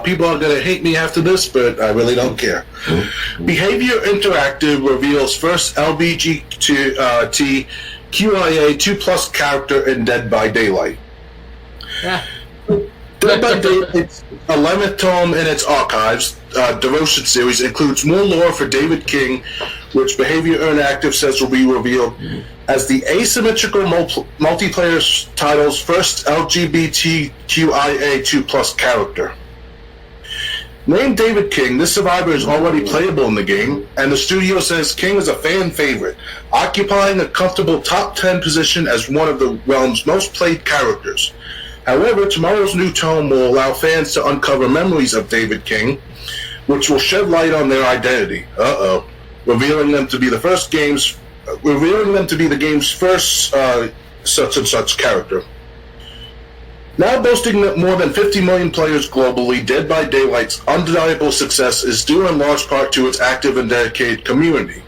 People are going to hate me after this, but I really don't care. Behaviour Interactive reveals first LBGT QIA 2+ character in Dead by Daylight. Yeah. Dead by Daylight's 11th tome in its archives, Devotion series, includes more lore for David King, which Behaviour Interactive says will be revealed as the asymmetrical multiplayer title's first LGBTQIA 2+ character. Named David King, this survivor is already playable in the game, and the studio says King is a fan favorite, occupying a comfortable top 10 position as one of the realm's most played characters. However, tomorrow's new tome will allow fans to uncover memories of David King, which will shed light on their identity. Revealing them to be the game's first such and such character. Now boasting more than 50 million players globally, Dead by Daylight's undeniable success is due in large part to its active and dedicated community.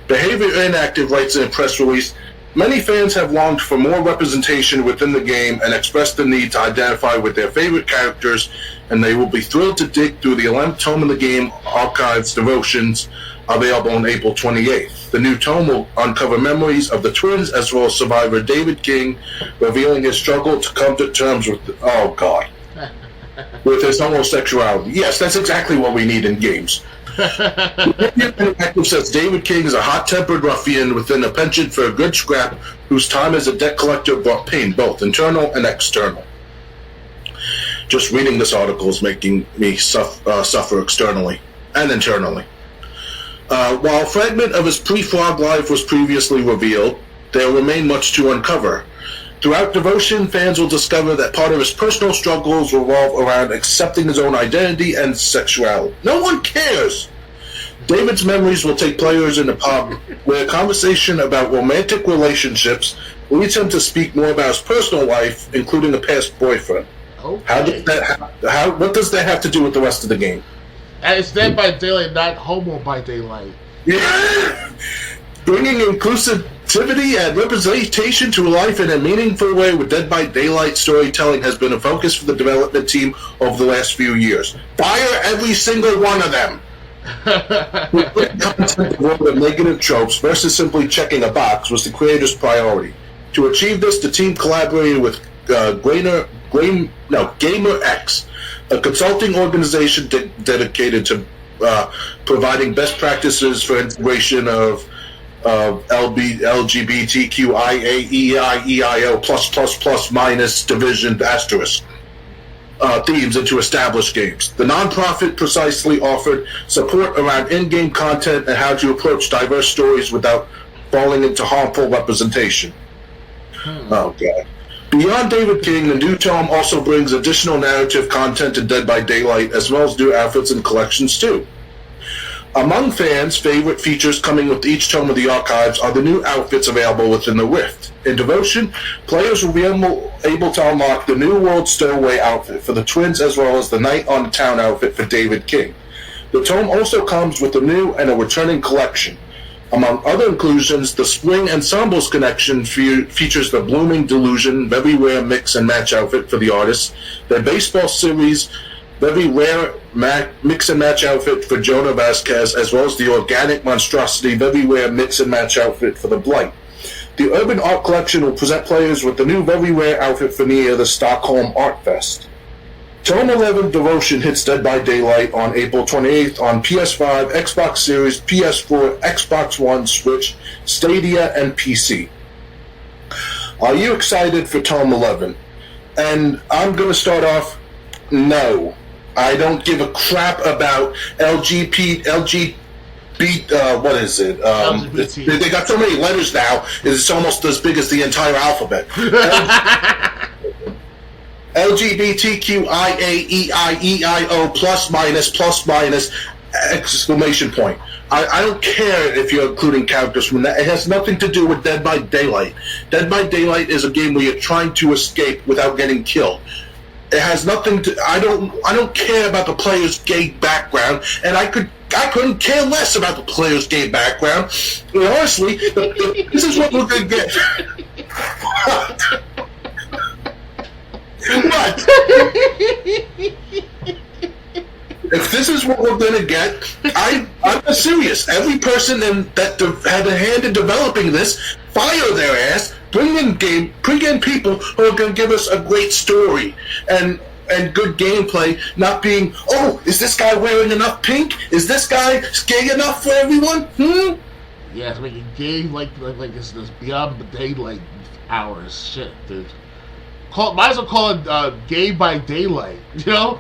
Behaviour Interactive writes in a press release, "Many fans have longed for more representation within the game and expressed the need to identify with their favorite characters, and they will be thrilled to dig through the 11th tome of the game archives Devotions, available on April 28th. The new tome will uncover memories of the twins as well as survivor David King, revealing his struggle to come to terms with with his homosexuality." Yes, that's exactly what we need in games. Interactive says David King is a hot-tempered ruffian within a penchant for a good scrap whose time as a debt collector brought pain, both internal and external. Just reading this article is making me suffer externally and internally. While a fragment of his pre-Frog life was previously revealed, there remain much to uncover. Throughout Devotion, fans will discover that part of his personal struggles revolve around accepting his own identity and sexuality. No one cares! David's memories will take players in a pub where a conversation about romantic relationships leads him to speak more about his personal life, including a past boyfriend. Okay. What does that have to do with the rest of the game? It's Dead by Daylight, not Homo by Daylight. Yeah! Bringing inclusivity and representation to life in a meaningful way with Dead by Daylight storytelling has been a focus for the development team over the last few years. Fire every single one of them! Content of negative tropes versus simply checking a box was the creators' priority. To achieve this, the team collaborated with GamerX, a consulting organization dedicated to providing best practices for integration of LGBTQIA+++ division asterisk themes into established games. The nonprofit precisely offered support around in-game content and how to approach diverse stories without falling into harmful representation. Oh, God. Beyond David King, the new tome also brings additional narrative content to Dead by Daylight, as well as new outfits and collections, too. Among fans, favorite features coming with each tome of the archives are the new outfits available within the Rift. In Devotion, players will be able to unlock the New World Stowaway outfit for the twins, as well as the Night on the Town outfit for David King. The tome also comes with a new and a returning collection. Among other inclusions, the Spring Ensembles Connection features the Blooming Delusion Very Rare Mix and Match outfit for the artists, the Baseball Series Very Rare Mix and Match outfit for Jonah Vasquez, as well as the Organic Monstrosity Very Rare Mix and Match outfit for the Blight. The Urban Art Collection will present players with the new Very Rare outfit for the Stockholm Art Fest. Tome 11 Devotion hits Dead by Daylight on April 28th on PS5, Xbox Series, PS4, Xbox One, Switch, Stadia, and PC. Are you excited for Tome 11? And I'm going to start off, no. I don't give a crap about LGBT, what is it? LGBT. They got so many letters now, it's almost as big as the entire alphabet. LGBTQIAEIEIO plus minus exclamation point. I don't care if you're including characters from that. It has nothing to do with Dead by Daylight. Dead by Daylight is a game where you're trying to escape without getting killed. It has nothing to. I don't care about the player's gay background, and I couldn't care less about the player's gay background. And honestly, this is what we're gonna get. What? if this is what we're gonna get, I'm serious. Every person that had a hand in developing this, fire their ass. Bring in people who are gonna give us a great story and good gameplay. Not being, oh, is this guy wearing enough pink? Is this guy gay enough for everyone? Yeah, it's making gay like it's this Beyond the Daylight hours shit, dude. Might as well call it Gay by Daylight, you know?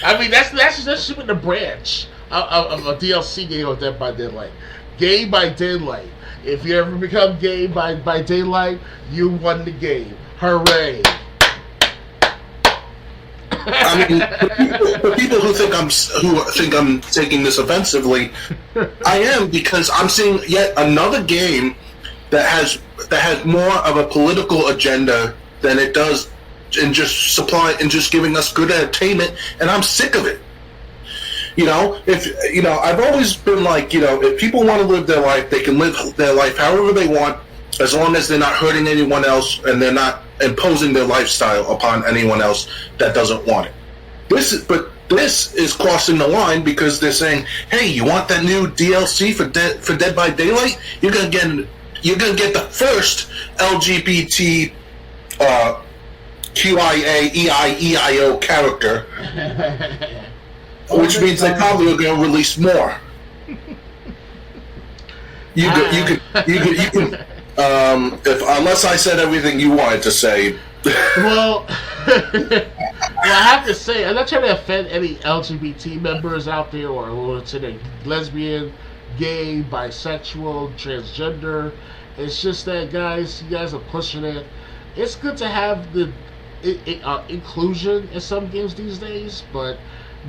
I mean, that's shipping the branch of a DLC game of Dead by Daylight. Gay by Daylight. If you ever become gay by daylight, you won the game. Hooray! I mean, for people who think I'm taking this offensively, I am, because I'm seeing yet another game that has more of a political agenda than it does in just giving us good entertainment, and I'm sick of it. I've always been like, if people want to live their life, they can live their life however they want, as long as they're not hurting anyone else and they're not imposing their lifestyle upon anyone else that doesn't want it. This is crossing the line, because they're saying, hey, you want that new DLC for Dead by Daylight? You're gonna get the first LGBT QIA EIO character, which means they probably are going to release more. You can unless I said everything you wanted to say. Well, I have to say, I'm not trying to offend any LGBT members out there, or today, lesbian, gay, bisexual, transgender. It's just that, guys, you guys are pushing it. It's good to have the inclusion in some games these days, but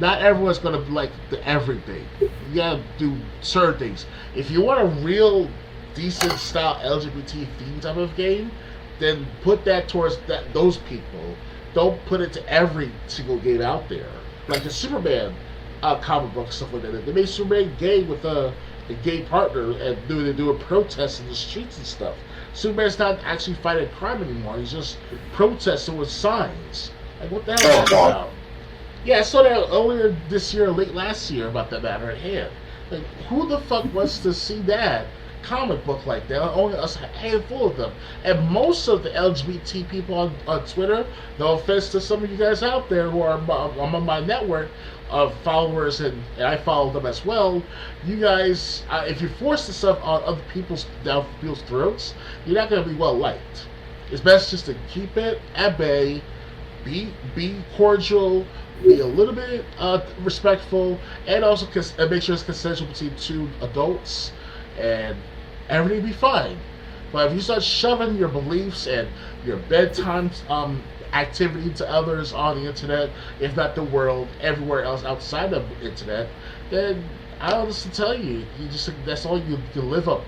not everyone's gonna like everything. You gotta do certain things. If you want a real decent style LGBT theme type of game, then put that towards those people. Don't put it to every single game out there. Like the Superman comic book, stuff like that. They made Superman gay with a gay partner, and they're doing protests in the streets and stuff. Superman's not actually fighting crime anymore. He's just protesting with signs. Like, what the hell is that about? Yeah, I saw that earlier this year, late last year, about that matter at hand. Like, who the fuck wants to see that comic book like that? Only a handful of them. And most of the LGBT people on Twitter, no offense to some of you guys out there who are on my network of followers, and I follow them as well, you guys, if you force this stuff on other people's throats, you're not going to be well liked. It's best just to keep it at bay, be cordial, be a little bit respectful, and also make sure it's consensual between two adults, and everything will be fine. But if you start shoving your beliefs and your bedtime activity to others on the internet, if not the world, everywhere else outside of the internet, then I don't know what to tell you. That's all you live up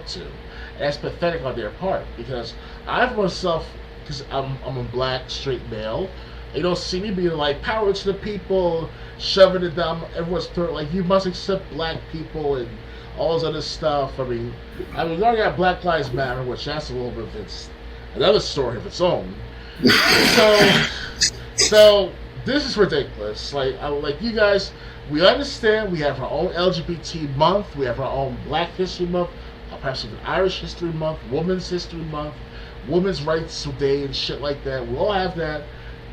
to. And that's pathetic on their part, because I for myself, because I'm a black straight male, you don't see me being like power to the people, shoving it down everyone's throat, like you must accept black people and all this other stuff. I mean, we already got Black Lives Matter, which that's a little bit of another story of its own. So this is ridiculous. Like you guys, we understand we have our own LGBT month, we have our own Black History Month, perhaps even Irish History Month, Women's History Month, Women's Rights Day, and shit like that. We all have that,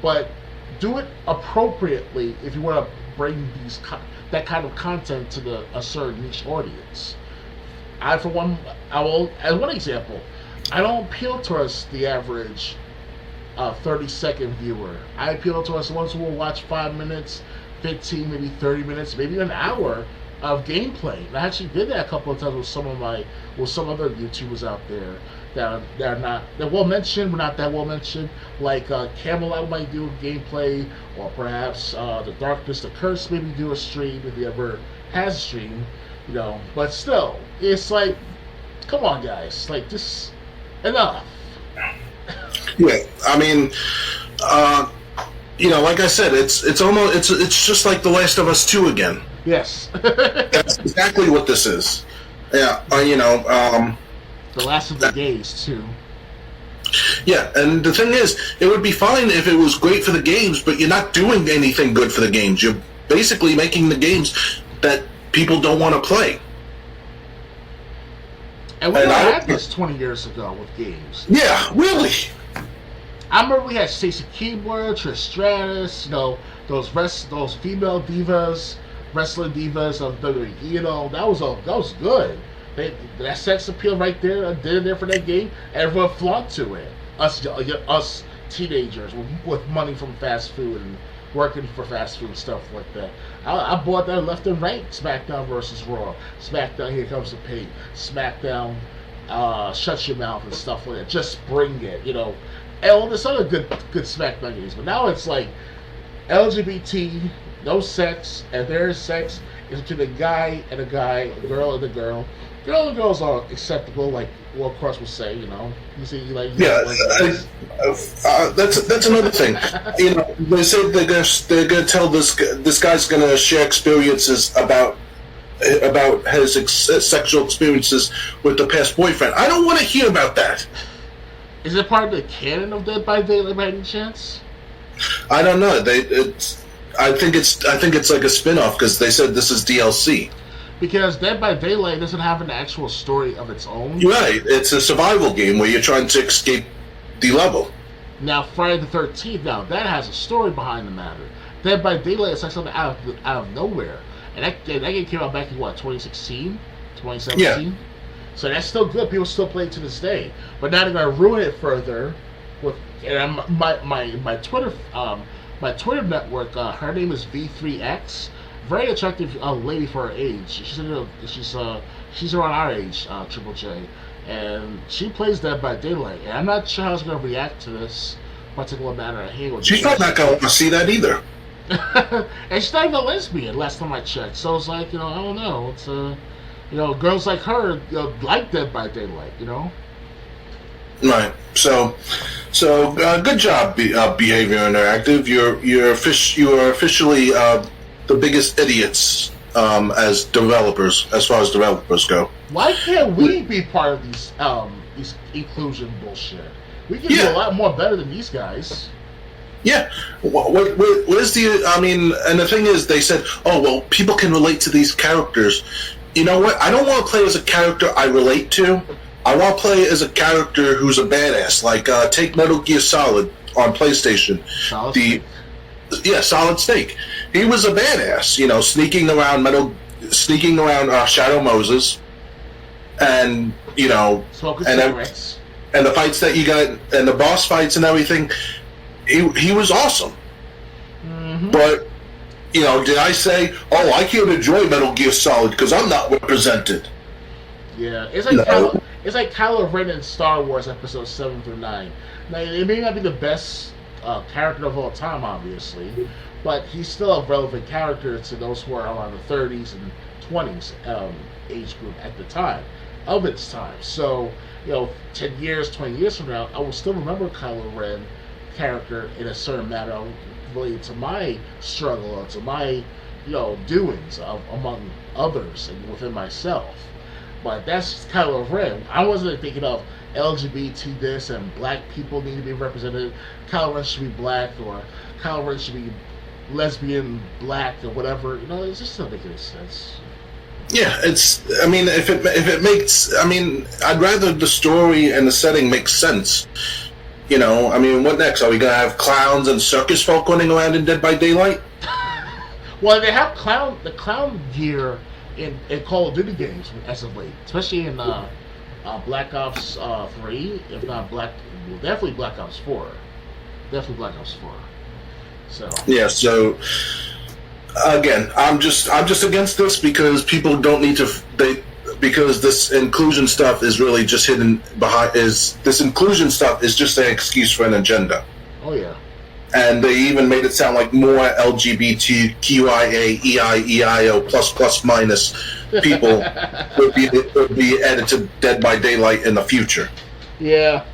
but do it appropriately if you want to bring that kind of content to a certain niche audience. As one example, I don't appeal towards the average 30-second viewer. I appeal towards the ones who will watch 5 minutes, 15, maybe 30 minutes, maybe an hour of gameplay. And I actually did that a couple of times with some other YouTubers out there that are well mentioned, but not that well mentioned. Like Camelot might do a gameplay, or perhaps the Darkness, the Curse maybe do a stream if he ever has a stream, But still, it's like, come on, guys, like just enough. Yeah, I mean, like I said, it's just like The Last of Us 2 again. Yes. That's exactly what this is. Yeah, The Last of the Gays too. Yeah, and the thing is, it would be fine if it was great for the games, but you're not doing anything good for the games. You're basically making the games that people don't want to play. And we had this 20 years ago with games. Yeah, really. I remember we had Stacey Keebler, Trish Stratus, those female divas, wrestling divas of WWE. That was good. That sex appeal right there, I did it there for that game. Everyone flocked to it. Us teenagers with money from fast food and working for fast food and stuff like that. I bought that left and right. SmackDown versus Raw. SmackDown, Here Comes the Pain. SmackDown, Shut Your Mouth and stuff like that. Just bring it, and all this other good SmackDown games. But now it's like LGBT, no sex, and there is sex. It's between a guy and a guy, a girl and a girl. Girl and girls are acceptable, like Will Cross would say, You see, that's another thing. They say they're gonna tell this guy's gonna share experiences about his sexual experiences with the past boyfriend. I don't want to hear about that. Is it part of the canon of Dead by Daylight by any chance? I don't know. I think it's like a spin-off because they said this is DLC. Because Dead by Daylight doesn't have an actual story of its own. You're right. It's a survival game where you're trying to escape the level. Now, Friday the 13th, that has a story behind the matter. Dead by Daylight is like something out of nowhere. And that game came out back in, 2016? 2017? Yeah. So that's still good. People still play it to this day. But now they're going to ruin it further with my Twitter network. Her name is V3X. Very attractive lady for her age. She's around our age, Triple J, and she plays Dead by Daylight. And I'm not sure how she's going to react to this particular matter at hand. She's not going to want to see that either. And she's not even a lesbian. Last time I checked, so it's like I don't know. It's girls like her like Dead by Daylight. Right. So good job, Behaviour Interactive. You're officially the biggest idiots as far as developers go. Why can't we be part of these inclusion bullshit? We can do a lot more better than these guys. Yeah. Where's the? And the thing is, they said, oh well, people can relate to these characters. You know what? I don't want to play as a character I relate to. I want to play as a character who's a badass. Like take Metal Gear Solid on PlayStation. Solid Snake. He was a badass, sneaking around Shadow Moses, and smoking cigarettes, and the fights that you got, and the boss fights and everything. He was awesome. Mm-hmm. But did I say, oh, I can't enjoy Metal Gear Solid because I'm not represented? Yeah, it's like Kylo Ren in Star Wars Episode 7 through 9. Now, it may not be the best character of all time, obviously, but he's still a relevant character to those who are around the 30s and 20s age group at the time, of its time. So, 10 years, 20 years from now, I will still remember Kylo Ren character in a certain matter related to my struggle or to my, doings among others and within myself. But that's Kylo Ren. I wasn't thinking of LGBT this and black people need to be represented. Kylo Ren should be black, or Kylo Ren should be lesbian black, or whatever. It just doesn't make any sense. Yeah, if it makes, I'd rather the story and the setting make sense. What next? Are we gonna have clowns and circus folk running around in Dead by Daylight? Well, they have the clown gear in Call of Duty games as of late, especially in Black Ops 3, if not definitely Black Ops 4. Definitely Black Ops 4. So yeah, so again, I'm just against this because people don't need to because this inclusion stuff is really just hidden behind this inclusion stuff is just an excuse for an agenda. Oh yeah. And they even made it sound like more LGBTQIA, EIEIO plus minus people would be added to Dead by Daylight in the future. Yeah.